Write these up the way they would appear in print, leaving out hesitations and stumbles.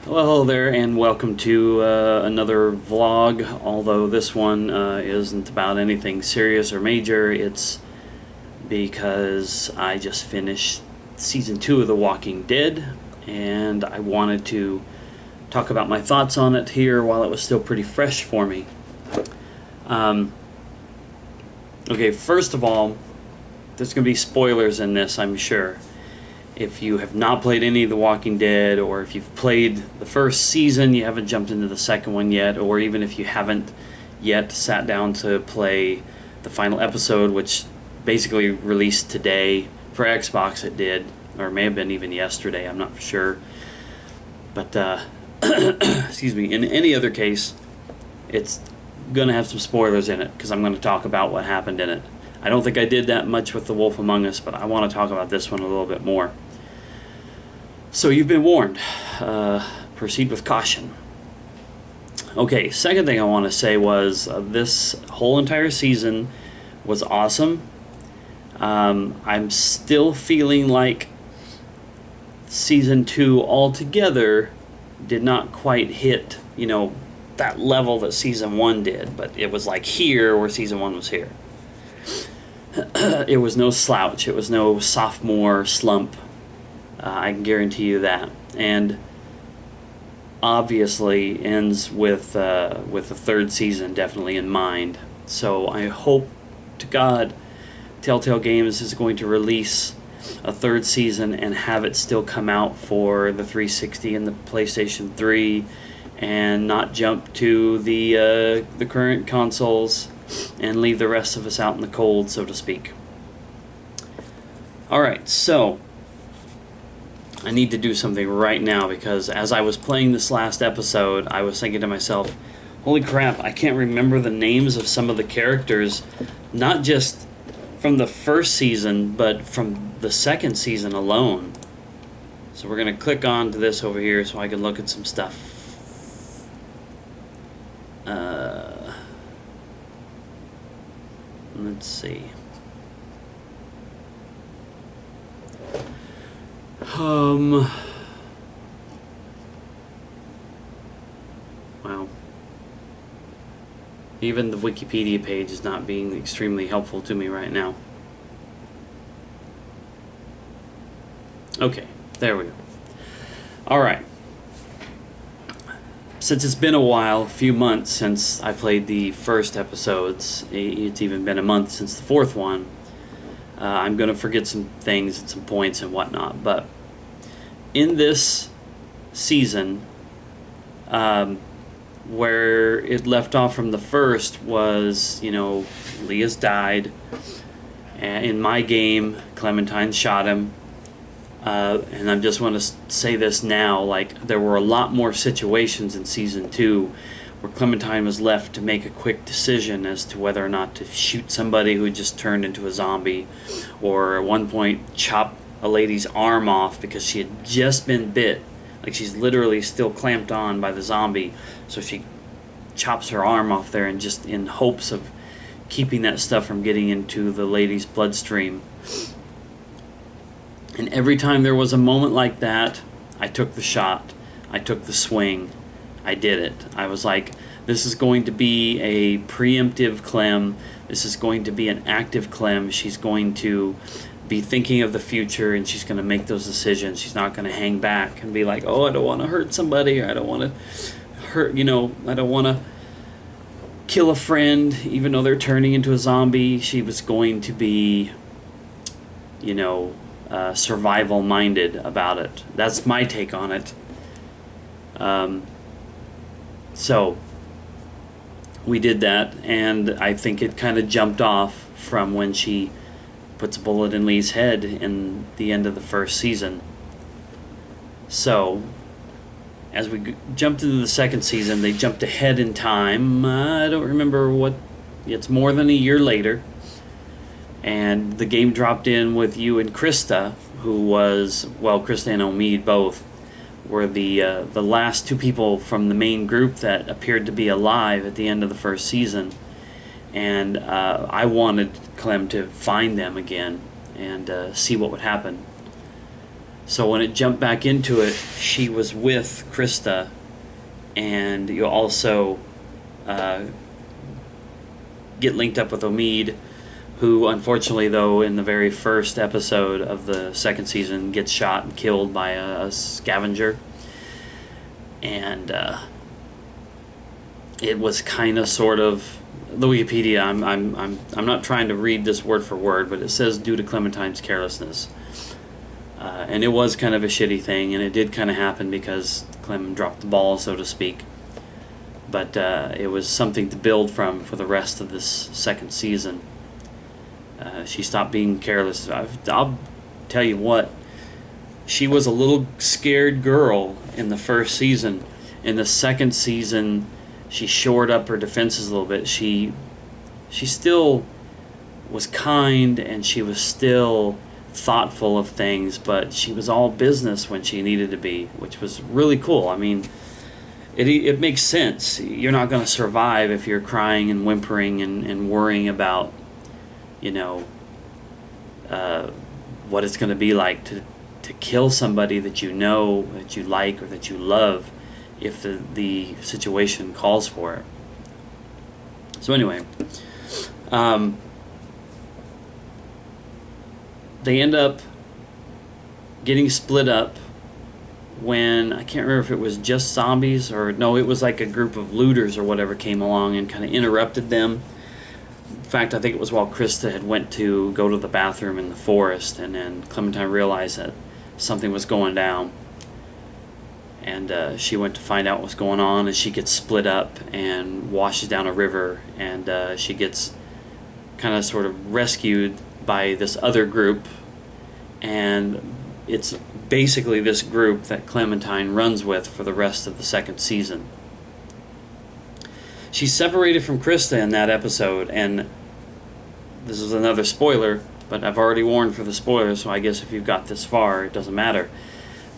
Well, hello there, and welcome to another vlog. Although this one isn't about anything serious or major, it's because I just finished season 2 of The Walking Dead, and I wanted to talk about my thoughts on it here while it was still pretty fresh for me. Okay, first of all, there's going to be spoilers in this, I'm sure. If you have not played any of The Walking Dead, or if you've played the first season, you haven't jumped into the second one yet, or even if you haven't yet sat down to play the final episode, which basically released today. For Xbox it did, or it may have been even yesterday, I'm not for sure. But, excuse me, in any other case, it's going to have some spoilers in it, because I'm going to talk about what happened in it. I don't think I did that much with The Wolf Among Us, but I want to talk about this one a little bit more. So you've been warned. Proceed with caution. Okay, second thing I want to say was this whole entire season was awesome. I'm still feeling like season 2 altogether did not quite hit, that level that season 1 did, but it was like here where season 1 was here. It was no slouch. It was no sophomore slump. I can guarantee you that. And obviously ends with the third season definitely in mind. So I hope to God Telltale Games is going to release a third season and have it still come out for the 360 and the PlayStation 3, and not jump to the current consoles and leave the rest of us out in the cold, so to speak. Alright, so I need to do something right now, because as I was playing this last episode, I was thinking to myself, holy crap, I can't remember the names of some of the characters, not just from the first season, but from the second season alone. So we're going to click on to this over here so I can look at some stuff. Let's see. Wow. Even the Wikipedia page is not being extremely helpful to me right now. Okay, there we go. Alright. Since it's been a while, a few months since I played the first episodes, it's even been a month since the fourth one, I'm going to forget some things and some points and whatnot, but in this season, where it left off from the first was, Leah's died, and in my game, Clementine shot him. And I just want to say this now, there were a lot more situations in Season 2 where Clementine was left to make a quick decision as to whether or not to shoot somebody who had just turned into a zombie, or at one point chop a lady's arm off because she had just been bit. Like, she's literally still clamped on by the zombie, so she chops her arm off there, and just in hopes of keeping that stuff from getting into the lady's bloodstream. And every time there was a moment like that, I took the shot. I took the swing. I did it. I was like, this is going to be a preemptive Clem. This is going to be an active Clem. She's going to be thinking of the future, and she's going to make those decisions. She's not going to hang back and be like, oh, I don't want to hurt somebody, or I don't want to hurt, I don't want to kill a friend, even though they're turning into a zombie. She was going to be, survival-minded about it. That's my take on it. So we did that, and I think it kind of jumped off from when she puts a bullet in Lee's head in the end of the first season. So as we jumped into the second season, they jumped ahead in time. I don't remember what. It's more than a year later. And the game dropped in with you and Krista, who was, Krista and Omid both were the last two people from the main group that appeared to be alive at the end of the first season. And I wanted Clem to find them again and see what would happen. So when it jumped back into it, she was with Krista, and you also get linked up with Omid, who unfortunately, though, in the very first episode of the second season, gets shot and killed by a scavenger. And it was kind of sort of the Wikipedia. I'm not trying to read this word for word, but it says due to Clementine's carelessness. And it was kind of a shitty thing, and it did kind of happen because Clem dropped the ball, so to speak. But it was something to build from for the rest of this second season. She stopped being careless. I'll tell you what, she was a little scared girl in the first season. In the second season, she shored up her defenses a little bit. She still was kind, and she was still thoughtful of things, but she was all business when she needed to be, which was really cool. I mean, it makes sense. You're not going to survive if you're crying and whimpering and worrying about, what it's going to be like to kill somebody that you know, that you like, or that you love, if the situation calls for it. So anyway, they end up getting split up when, I can't remember if it was just zombies or no, it was like a group of looters or whatever came along and kind of interrupted them. In fact, I think it was while Krista had went to go to the bathroom in the forest, and then Clementine realized that something was going down. And she went to find out what's going on, and she gets split up and washes down a river, and she gets kind of sort of rescued by this other group, and it's basically this group that Clementine runs with for the rest of the second season. She's separated from Krista in that episode, and this is another spoiler, but I've already warned for the spoilers, so I guess if you've got this far, it doesn't matter.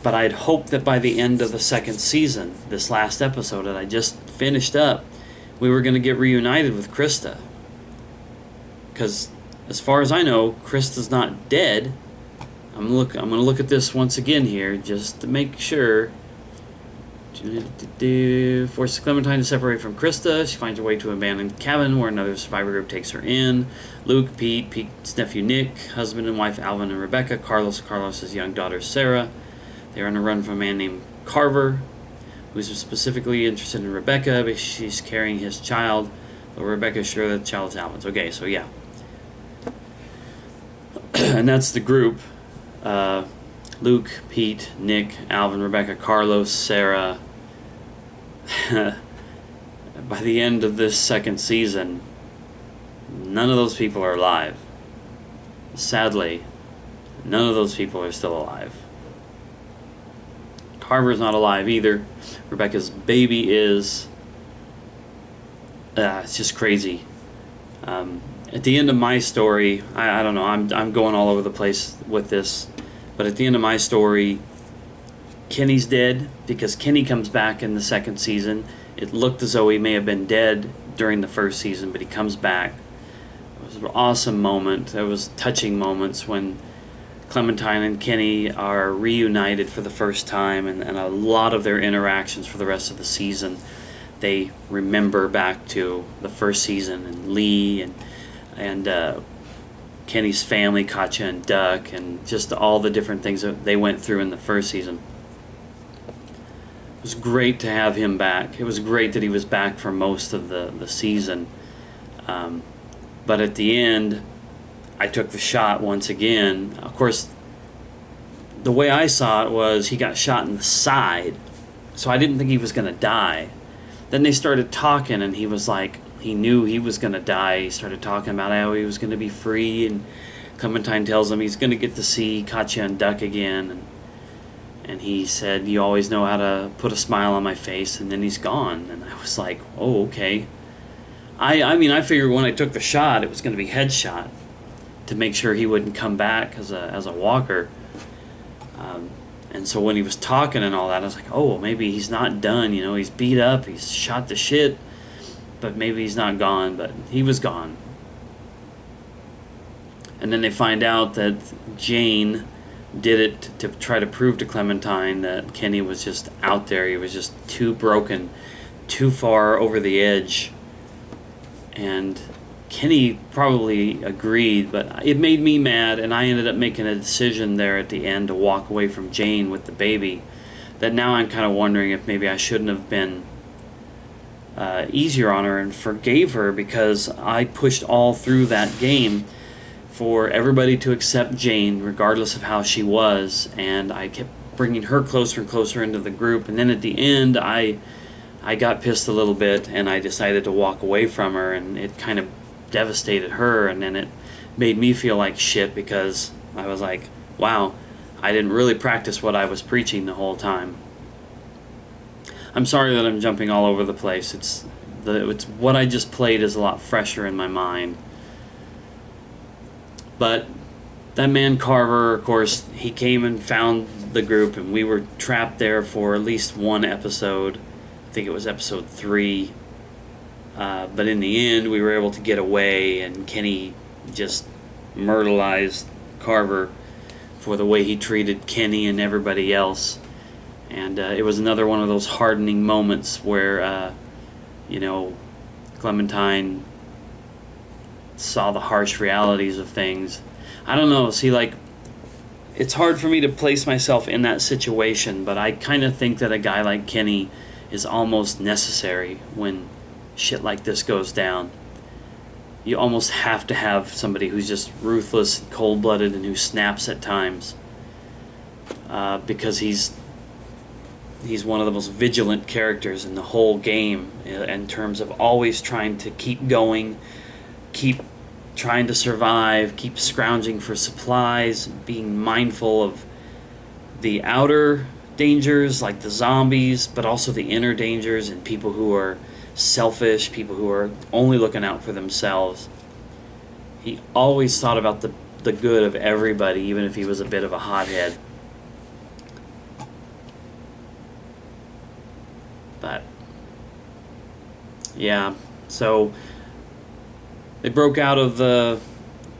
But I'd hoped that by the end of the second season, this last episode that I just finished up, we were going to get reunited with Krista. Because as far as I know, Krista's not dead. I'm going to look at this once again here, just to make sure. Forces Clementine to separate from Krista. She finds her way to an abandoned cabin where another survivor group takes her in. Luke, Pete's nephew Nick, husband and wife Alvin and Rebecca, Carlos's young daughter Sarah. They're on a run from a man named Carver, who's specifically interested in Rebecca because she's carrying his child, though Rebecca's sure that the child is Alvin's. Okay, so yeah. And that's the group. Luke, Pete, Nick, Alvin, Rebecca, Carlos, Sarah. By the end of this second season, none of those people are alive. Sadly, none of those people are still alive. Carver's not alive either. Rebecca's baby is. It's just crazy. At the end of my story, I don't know, I'm going all over the place with this, but at the end of my story, Kenny's dead because Kenny comes back in the second season. It looked as though he may have been dead during the first season, but he comes back. It was an awesome moment. There was touching moments when Clementine and Kenny are reunited for the first time, and a lot of their interactions for the rest of the season, they remember back to the first season, and Lee and Kenny's family, Katya and Duck, and just all the different things that they went through in the first season. It was great to have him back. It was great that he was back for most of the season. But at the end, I took the shot once again. Of course, the way I saw it was he got shot in the side, so I didn't think he was going to die. Then they started talking, and he was like, he knew he was going to die. He started talking about how he was going to be free, and Clementine tells him he's going to get to see Katya and Duck again. And he said, you always know how to put a smile on my face, and then he's gone. And I was like, oh, okay. I mean, I figured when I took the shot, it was going to be headshot to make sure he wouldn't come back as a walker. And so when he was talking and all that, I was like, oh, well, maybe he's not done. You know, he's beat up, he's shot to shit, but maybe he's not gone. But he was gone. And then they find out that Jane did it to try to prove to Clementine that Kenny was just out there. He was just too broken, too far over the edge. And Kenny probably agreed, but it made me mad, and I ended up making a decision there at the end to walk away from Jane with the baby. That now I'm kind of wondering if maybe I shouldn't have been easier on her and forgave her, because I pushed all through that game for everybody to accept Jane regardless of how she was, and I kept bringing her closer and closer into the group. And then at the end I got pissed a little bit, and I decided to walk away from her, and it kind of devastated her, and then it made me feel like shit, because I was like, wow, I didn't really practice what I was preaching the whole time. I'm sorry that I'm jumping all over the place. It's what I just played is a lot fresher in my mind. But that man Carver, of course, he came and found the group, and we were trapped there for at least one episode. I think it was episode 3. But in the end, we were able to get away, and Kenny just myrtleized Carver for the way he treated Kenny and everybody else. And it was another one of those hardening moments where, Clementine saw the harsh realities of things. I don't know, it's hard for me to place myself in that situation, but I kind of think that a guy like Kenny is almost necessary when shit like this goes down. You almost have to have somebody who's just ruthless and cold-blooded and who snaps at times, because he's one of the most vigilant characters in the whole game in terms of always trying to keep going, keep trying to survive, keep scrounging for supplies, being mindful of the outer dangers like the zombies, but also the inner dangers and people who are selfish, people who are only looking out for themselves. He always thought about the good of everybody, even if he was a bit of a hothead. But yeah, so they broke out of the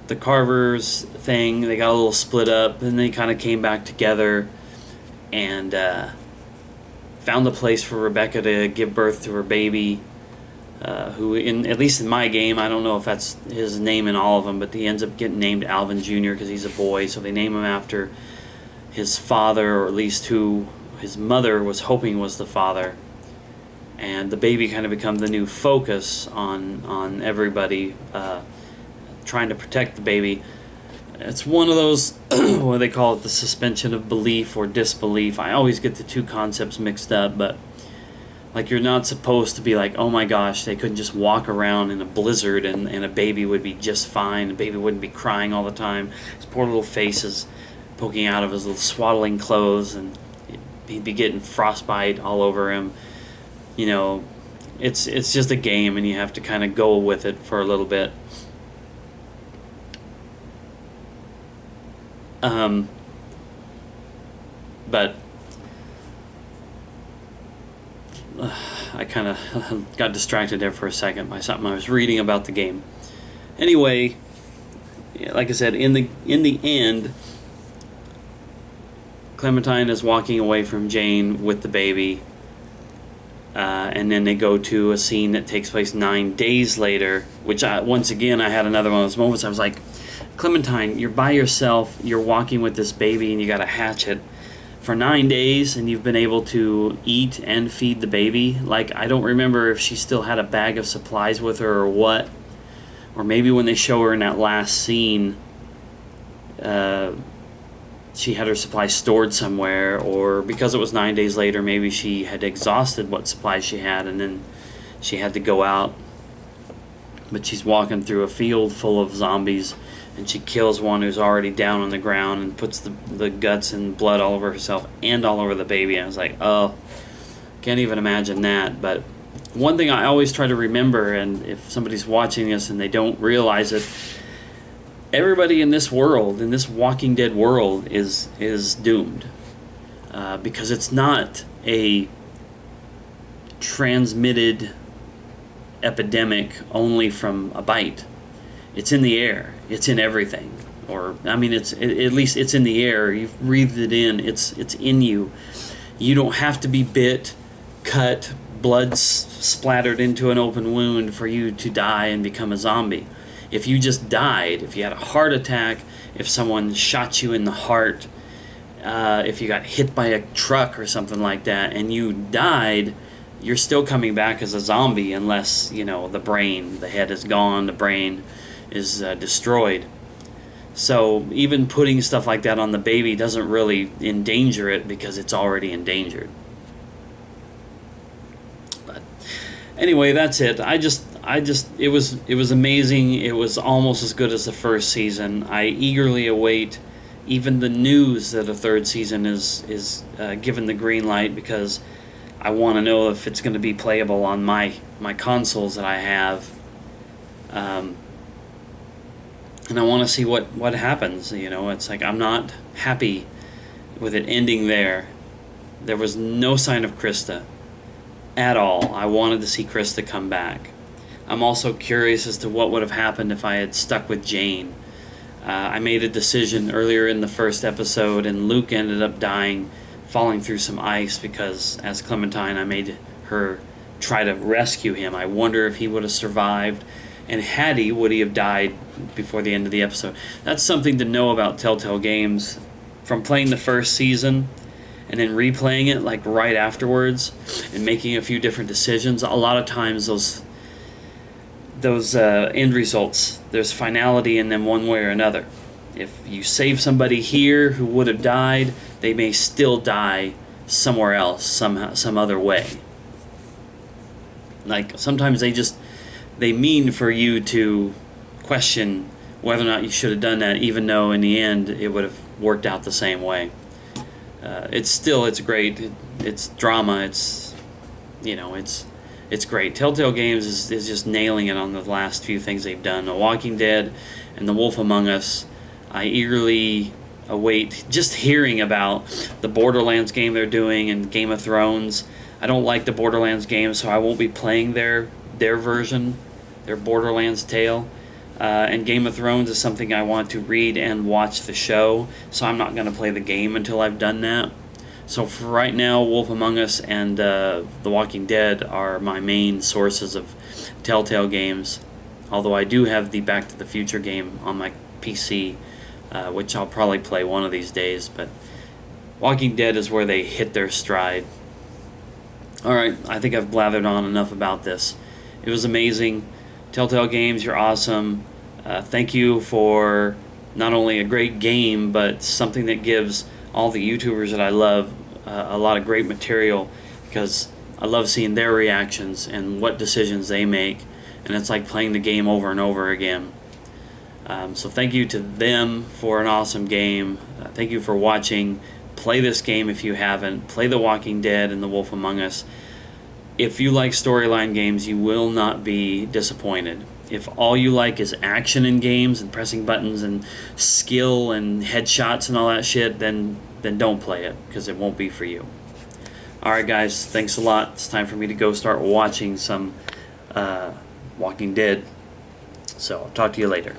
Carvers thing. They got a little split up, and they kind of came back together and found a place for Rebecca to give birth to her baby, who, at least in my game, I don't know if that's his name in all of them, but he ends up getting named Alvin Jr. because he's a boy, so they name him after his father, or at least who his mother was hoping was the father. And the baby kind of becomes the new focus on everybody, trying to protect the baby. It's one of those, what they call it, the suspension of belief or disbelief. I always get the two concepts mixed up, but like, you're not supposed to be like, oh my gosh, they couldn't just walk around in a blizzard and a baby would be just fine. The baby wouldn't be crying all the time. His poor little face is poking out of his little swaddling clothes, and he'd be getting frostbite all over him. It's just a game, and you have to kind of go with it for a little bit. But I kind of got distracted there for a second by something I was reading about the game. Anyway, like I said, in the end, Clementine is walking away from Jane with the baby. And then they go to a scene that takes place 9 days later, which once again I had another one of those moments. I was like, Clementine, you're by yourself, you're walking with this baby, and you got a hatchet for 9 days, and you've been able to eat and feed the baby. Like, I don't remember if she still had a bag of supplies with her or what, or maybe when they show her in that last scene, she had her supplies stored somewhere, or because it was 9 days later, maybe she had exhausted what supplies she had, and then she had to go out. But she's walking through a field full of zombies, and she kills one who's already down on the ground and puts the guts and blood all over herself and all over the baby. I was like, oh, can't even imagine that. But one thing I always try to remember, and if somebody's watching this and they don't realize it, everybody in this world, in this Walking Dead world, is doomed. Because it's not a transmitted epidemic only from a bite. It's in the air. It's in everything. or I mean, at least it's in the air. You've breathed it in. It's in you. You don't have to be bit, cut, blood splattered into an open wound for you to die and become a zombie. If you just died, if you had a heart attack, if someone shot you in the heart, if you got hit by a truck or something like that, and you died, you're still coming back as a zombie unless, the head is gone, the brain is destroyed. So even putting stuff like that on the baby doesn't really endanger it because it's already endangered. But anyway, that's it. It was amazing. It was almost as good as the first season. I eagerly await even the news that a third season is given the green light, because I want to know if it's going to be playable on my consoles that I have. And I want to see what happens. It's like I'm not happy with it ending there. There was no sign of Krista at all. I wanted to see Krista come back. I'm also curious as to what would have happened if I had stuck with Jane. I made a decision earlier in the first episode, and Luke ended up dying, falling through some ice, because as Clementine, I made her try to rescue him. I wonder if he would have survived, and had he, would he have died before the end of the episode? That's something to know about Telltale Games. From playing the first season and then replaying it like right afterwards and making a few different decisions, a lot of times those end results, there's finality in them one way or another. If you save somebody here who would have died, they may still die somewhere else, somehow, some other way. Like sometimes they mean for you to question whether or not you should have done that, even though in the end it would have worked out the same way. It's great. It's drama. It's great. Telltale Games is just nailing it on the last few things they've done. The Walking Dead and The Wolf Among Us. I eagerly await just hearing about the Borderlands game they're doing, and Game of Thrones. I don't like the Borderlands game, so I won't be playing their version, their Borderlands tale. And Game of Thrones is something I want to read and watch the show, so I'm not going to play the game until I've done that. So for right now, Wolf Among Us and The Walking Dead are my main sources of Telltale Games, although I do have the Back to the Future game on my PC, which I'll probably play one of these days, but Walking Dead is where they hit their stride. Alright, I think I've blathered on enough about this. It was amazing. Telltale Games, you're awesome. Thank you for not only a great game, but something that gives all the YouTubers that I love a lot of great material, because I love seeing their reactions and what decisions they make, and it's like playing the game over and over again. So thank you to them for an awesome game. Thank you for watching. Play this game if you haven't. Play The Walking Dead and The Wolf Among Us. If you like storyline games, you will not be disappointed. If all you like is action in games and pressing buttons and skill and headshots and all that shit, then don't play it, because it won't be for you. Alright guys, thanks a lot. It's time for me to go start watching some Walking Dead. So I'll talk to you later.